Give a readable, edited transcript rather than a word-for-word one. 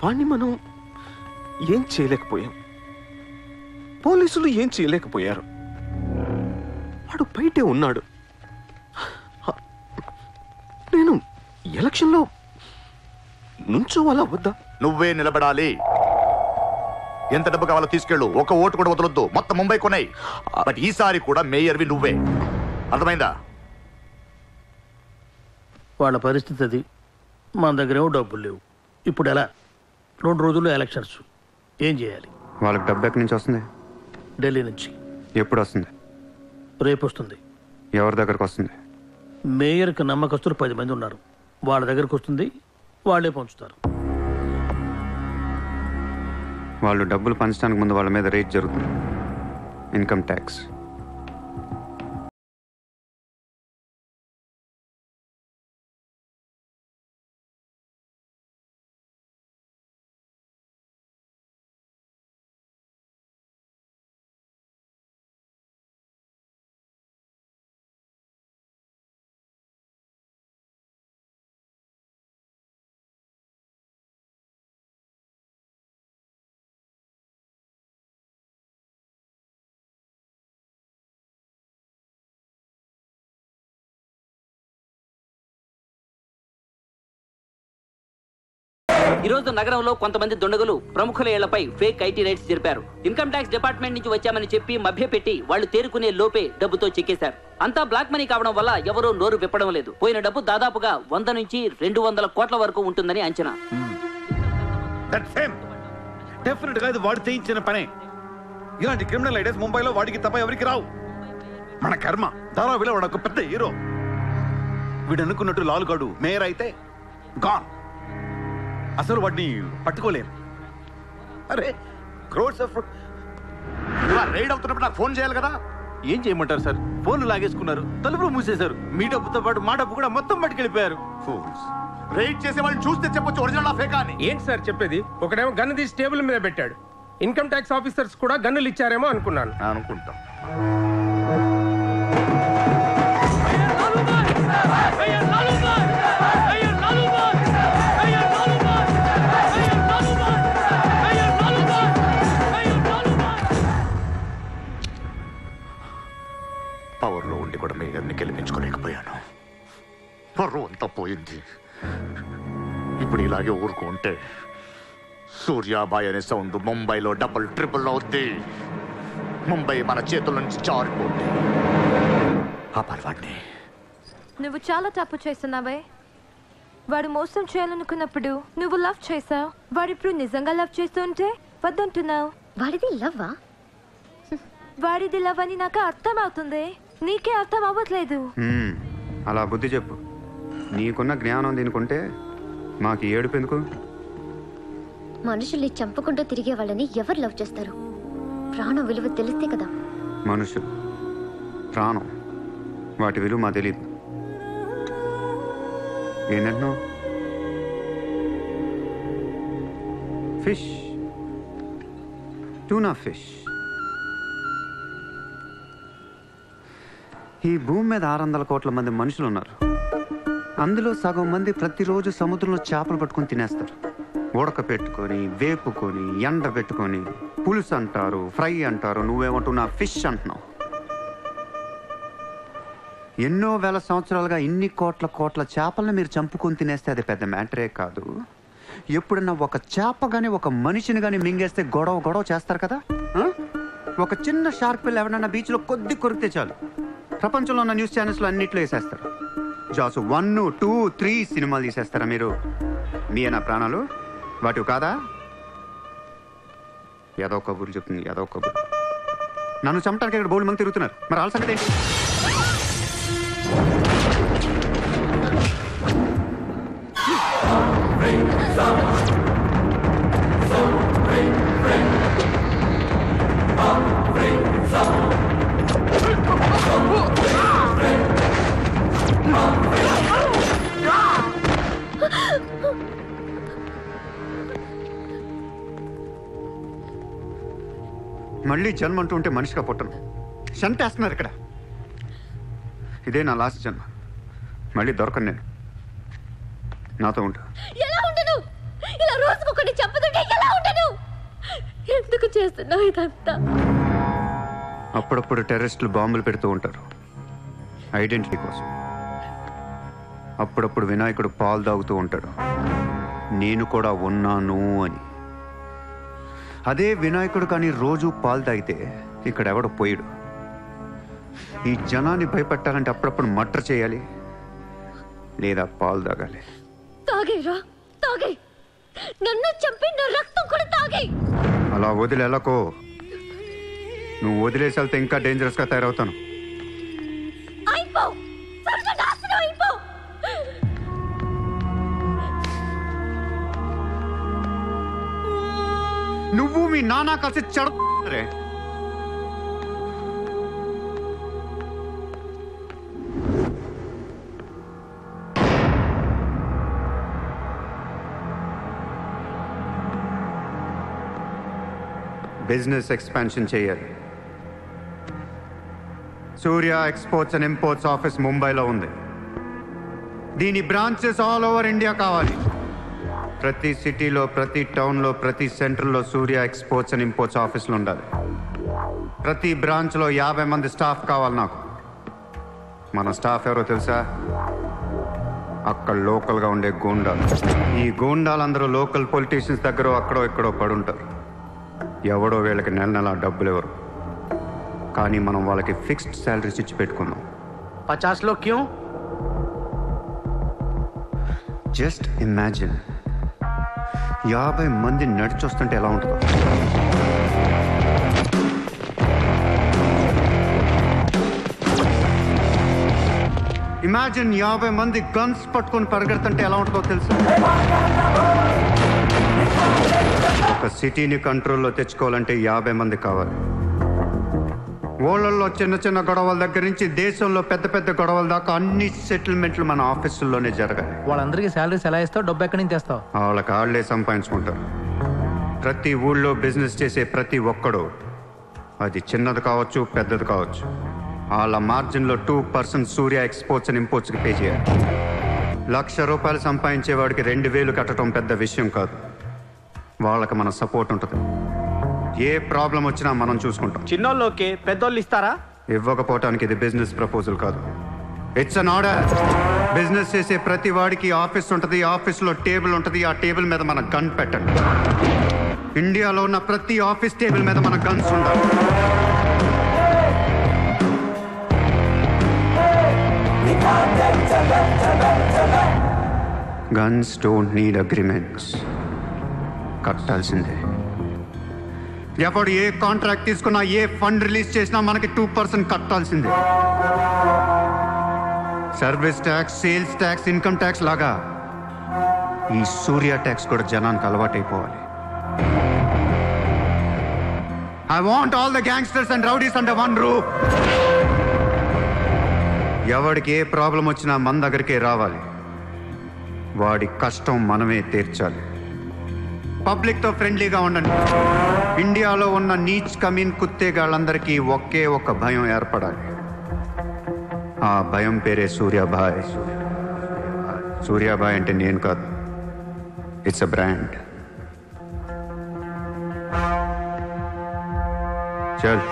వాణ్ణి మనం ఏం చేయలేకపోయాం, పోలీసులు ఏం చేయలేకపోయారు. వాడు బయటే ఉన్నాడు. నేను ఎలక్షన్లో నుంచోవాలా వద్దా? నువ్వే నిలబడాలి. ఎంత డబ్బు కావాలో తీసుకెళ్ళు, ఒక ఓటు కూడా వదలొద్దు, మొత్తం ముంబై కొన్నాయి. బట్ ఈసారి కూడా మేయర్వి నువ్వే, అర్థమైందా? వాళ్ళ పరిస్థితి అది. మన దగ్గరేమో డబ్బులు లేవు. ఇప్పుడు ఎలా? 2 రోజుల్లో ఎలక్షన్స్. ఏం చేయాలి? వాళ్ళకి డబ్బు ఎక్కడి నుంచి వస్తుంది? ఢిల్లీ నుంచి. ఎప్పుడు వస్తుంది? రేపు వస్తుంది. ఎవరి దగ్గరకు వస్తుంది? మేయర్కి నమ్మకస్తులు 10 మంది ఉన్నారు. వాళ్ళ దగ్గరకు వస్తుంది, వాళ్ళే పంచుతారు. వాళ్ళు డబ్బులు పంచడానికి ముందు వాళ్ళ మీద రేట్ జరుగుతుంది, ఇన్కమ్ ట్యాక్స్. ఈ రోజు నగరంలో కొంతమంది దుండగులు ప్రముఖుల ఇళ్లపై ఫేక్ ఐటీ రైట్స్ జరిపారు. ఇన్కమ్ ట్యాక్స్ డిపార్ట్మెంట్ నుంచి వచ్చామని చెప్పి మభ్యపెట్టి వాళ్ళు తేరుకునే లోపే డబ్బుతో చెక్కేశారు. అంతా బ్లాక్ మనీ కావడం వల్ల ఎవరూ నోరు విప్పడం లేదు. పోయిన డబ్బు దాదాపుగా 100 నుంచి 200 కోట్ల వరకు ఉంటుందని అంచనా. డెఫినెట్ గా ఇది వాడు చేయించిన పనే. ఇలాంటి క్రిమినల్ ఐడియాస్ ముంబైలో వాడికి తప్ప ఎవరికి రావు. మన కర్మ. ధారావిలో వాడు ఒక పెద్ద హీరో. వీడు అనుకున్నట్టు లాలుగాడు మేయర్ అయితే గాన్. అసలు వాడిని పట్టుకోలేము. అరే క్రోడ్స్ ఆఫ్ రైడ్ అవుతున్నప్పుడు నాకు ఫోన్ చేయాలి కదా. ఏం చేయమంటారు సార్? ఫోన్లు లాగేసుకున్నారు, తలుపులు మూసేశారు. మీ డబ్బుతో పాటు మా డబ్బు కూడా మొత్తం పట్టుకెళ్ళిపోయారు. రైడ్ చేసే వాళ్ళని చూస్తే చెప్పొచ్చు ఒరిజినల్ ఫేకా అని. ఏంటి సార్ చెప్పేది? ఒకడేమో గన్ను తీసి టేబుల్ మీద పెట్టాడు. ఇన్కమ్ ట్యాక్స్ ఆఫీసర్స్ కూడా గన్నులు ఇచ్చారేమో అనుకున్నాను. అనుకుంటాం. పవర్లో ఉండి కూడా మేయర్ని గెలిపించుకోలేకపోయాను. పర్రు అంతా పోయింది. ఇప్పుడు ఇలాగే ఊరుకుంటే సూర్యాబాయ్ అనే సౌండ్ ముంబైలో డబుల్ ట్రిపుల్ అవుద్ది. ముంబై మన చేతుల నుంచి జారిపోద్ది. ఆపాలి వాడిని. నువ్వు చాలా తప్పు చేస్తున్నావే. వాడు మోసం చేయాలనుకున్నప్పుడు నువ్వు లవ్ చేసావు. వాడిప్పుడు నిజంగా లవ్ చేస్తుంటే వద్దంటున్నావు. వాడిది లవ్వా? వాడిది లవ్ అని నాకు అర్థం అవుతుంది, నీకే అర్థం అవ్వట్లేదు. అలా బుద్ధి చెప్పు. నీకున్న జ్ఞానం దీనికుంటే మాకు ఏడుపు ఎందుకు? మనుషుల్ని చంపుకుంటూ తిరిగే వాళ్ళని ఎవరు లవ్ చేస్తారు? ప్రాణం విలువ తెలిస్తే కదా. మనుషులు, ప్రాణం, వాటి విలువ మా తెలీదు. ఏంటంటున్నా? Fish, tuna fish. ఈ భూమి మీద 600 కోట్ల మంది మనుషులు ఉన్నారు. అందులో సగం మంది ప్రతిరోజు సముద్రంలో చేపలు పట్టుకొని తినేస్తారు. ఉడక పెట్టుకొని, వేపుకొని, ఎండ పెట్టుకొని, పులుసు అంటారు, ఫ్రై అంటారు. నువ్వేమంటున్నా ఫిష్ అంటున్నావు. ఎన్నో వేల సంవత్సరాలుగా ఇన్ని కోట్ల చేపలను మీరు చంపుకొని తినేస్తే అది పెద్ద మ్యాటరే కాదు. ఎప్పుడన్నా ఒక చేప కానీ ఒక మనిషిని కానీ మింగేస్తే గొడవ చేస్తారు కదా. ఒక చిన్న షార్క్ పిల్ల ఎవరన్నా బీచ్లో కొద్ది కొరికితే చాలు, ప్రపంచంలో ఉన్న న్యూస్ ఛానల్స్లో అన్నిట్లో వేసేస్తారు. జాసు 1, 2, 3 సినిమాలు తీసేస్తారా మీరు? మీ నా ప్రాణాలు వాటివి కాదా? ఏదో కబుర్లు చెప్తుంది, ఏదో కబుర్లు. నన్ను చంపడానికి ఇక్కడ బోల్డ్ మంది తిరుగుతున్నారు. మరి వాళ్ళ సంగతి ఏంటి? మళ్ళీ జన్మ అంటూ ఉంటే మనిషిగా పుట్టను. చంపేస్తున్నారు ఇక్కడ. ఇదే నా లాస్ట్ జన్మ. మళ్ళీ దొరకను నేను. నాతో ఉంటా. ఎలా ఉండను? ఇలా రోజుకొకటి ఎందుకు చేస్తున్నావు ఇదంతా? అప్పుడప్పుడు టెర్రరిస్టులు బాంబులు పెడుతూ ఉంటారు ఐడెంటిటీ కోసం. అప్పుడప్పుడు వినాయకుడు పాలు తాగుతూ ఉంటాడు, నేను కూడా ఉన్నాను అని. అదే వినాయకుడు కానీ రోజు పాలు తాగితే ఇక్కడ ఎవడ పోయాడు. ఈ జనాన్ని భయపెట్టాలంటే అప్పుడప్పుడు మర్డర్ చేయాలి, లేదా పాలు తాగాలి. తాగేరా, తాగే, నన్ను చంపి నా రక్తం కూడా తాగే. అలా వదిలేలకో, నువ్వు వదిలేసి వెళ్తే ఇంకా డేంజరస్ గా తయారవుతాను. అయిపో, సర్వనాశనం అయిపో. నువ్వు మీ నాన్న కలిసి చెడరే. బిజినెస్ ఎక్స్పాన్షన్ చేయాలి. సూర్య ఎక్స్పోర్ట్స్ అండ్ ఇంపోర్ట్స్ ఆఫీస్ ముంబైలో ఉంది. దీని బ్రాంచెస్ ఆల్ ఓవర్ ఇండియా కావాలి. ప్రతి సిటీలో, ప్రతి టౌన్లో, ప్రతి సెంటర్లో సూర్య ఎక్స్పోర్ట్స్ అండ్ ఇంపోర్ట్స్ ఆఫీసులు ఉండాలి. ప్రతి బ్రాంచ్లో 50 మంది స్టాఫ్ కావాలి నాకు. మన స్టాఫ్ ఎవరో తెలుసా? అక్కడ లోకల్గా ఉండే గూండాలు. ఈ గూండాలందరూ లోకల్ పొలిటీషియన్స్ దగ్గర అక్కడో ఇక్కడో పడుంటారు. ఎవడో వీళ్ళకి నెల నెల డబ్బులు ఎవరు, కానీ మనం వాళ్ళకి ఫిక్స్డ్ శాలరీస్ ఇచ్చి పెట్టుకున్నాం. 50 లో క్యూ? జస్ట్ ఇమాజిన్ 50 మంది నడిచొస్తుంటే ఎలా ఉంటుందో. ఇమాజిన్ 50 మంది గన్స్ పట్టుకొని పరిగెడుతుంటే ఎలా ఉంటుందో తెలుసు. ఒక సిటీని కంట్రోల్లో తెచ్చుకోవాలంటే 50 మంది కావాలి. ఊళ్ళల్లో చిన్న చిన్న గొడవల దగ్గర నుంచి దేశంలో పెద్ద పెద్ద గొడవల దాకా అన్ని సెటిల్మెంట్లు మన ఆఫీసుల్లోనే జరగాలి. వాళ్ళందరికీ శాలరీస్ ఎలా ఇస్తావు? డబ్బు ఎక్కడి నుంచి తెస్తావు? వాళ్ళకి వాళ్ళే సంపాదించుకుంటారు. ప్రతి ఊళ్ళో బిజినెస్ చేసే ప్రతి ఒక్కడు, అది చిన్నది కావచ్చు పెద్దది కావచ్చు, వాళ్ళ మార్జిన్లో 2% సూర్య ఎక్స్పోర్ట్స్ అండ్ ఇంపోర్ట్స్కి పే చేయాలి. ₹1,00,000 సంపాదించేవాడికి 2,000 కట్టడం పెద్ద విషయం కాదు. వాళ్ళకి మన సపోర్ట్ ఉంటుంది. ఏ ప్రాబ్లం వచ్చినా మనం చూసుకుంటాం. చిన్నోళ్ళకి పెద్దోళ్ళు ఇస్తారా? ఇవ్వకపోవటానికి ఇది బిజినెస్ ప్రపోజల్ కాదు, ఇట్స్ అన్ ఆర్డర్. బిజినెస్ చేసే ప్రతి వాడికి ఆఫీస్ ఉంటుంది, ఆఫీస్లో టేబుల్ ఉంటుంది. ఆ టేబుల్ మీద మన గన్ పెట్టండి. ఇండియాలో ఉన్న ప్రతి ఆఫీస్ టేబుల్ మీద మన గన్స్ ఉండాలి. గన్స్ డోంట్ నీడ్ అగ్రిమెంట్స్, కట్టాల్సిందే. ఎవడు ఏ కాంట్రాక్ట్ తీసుకున్నా, ఏ ఫండ్ రిలీజ్ చేసినా మనకి 2% కట్టాల్సిందే. Service tax, sales tax, income tax లాగా ఈ సూర్య ట్యాక్స్ కూడా జనానికి అలవాటైపోవాలి. I want all the gangsters and rowdies under one roof. ఎవడికి ఏ ప్రాబ్లం వచ్చినా మన దగ్గరికే రావాలి. వాడి కష్టం మనమే తీర్చాలి. పబ్లిక్తో ఫ్రెండ్లీగా ఉండండి. ఇండియాలో ఉన్న నీచ్ కమీన్ కుత్తేగాళ్ళందరికీ ఒకే ఒక భయం ఏర్పడాలి. ఆ భయం పేరే సూర్యాభాయ్. సూర్యాభాయ్ అంటే నేను కాదు, ఇట్స్ అ బ్రాండ్. చల్.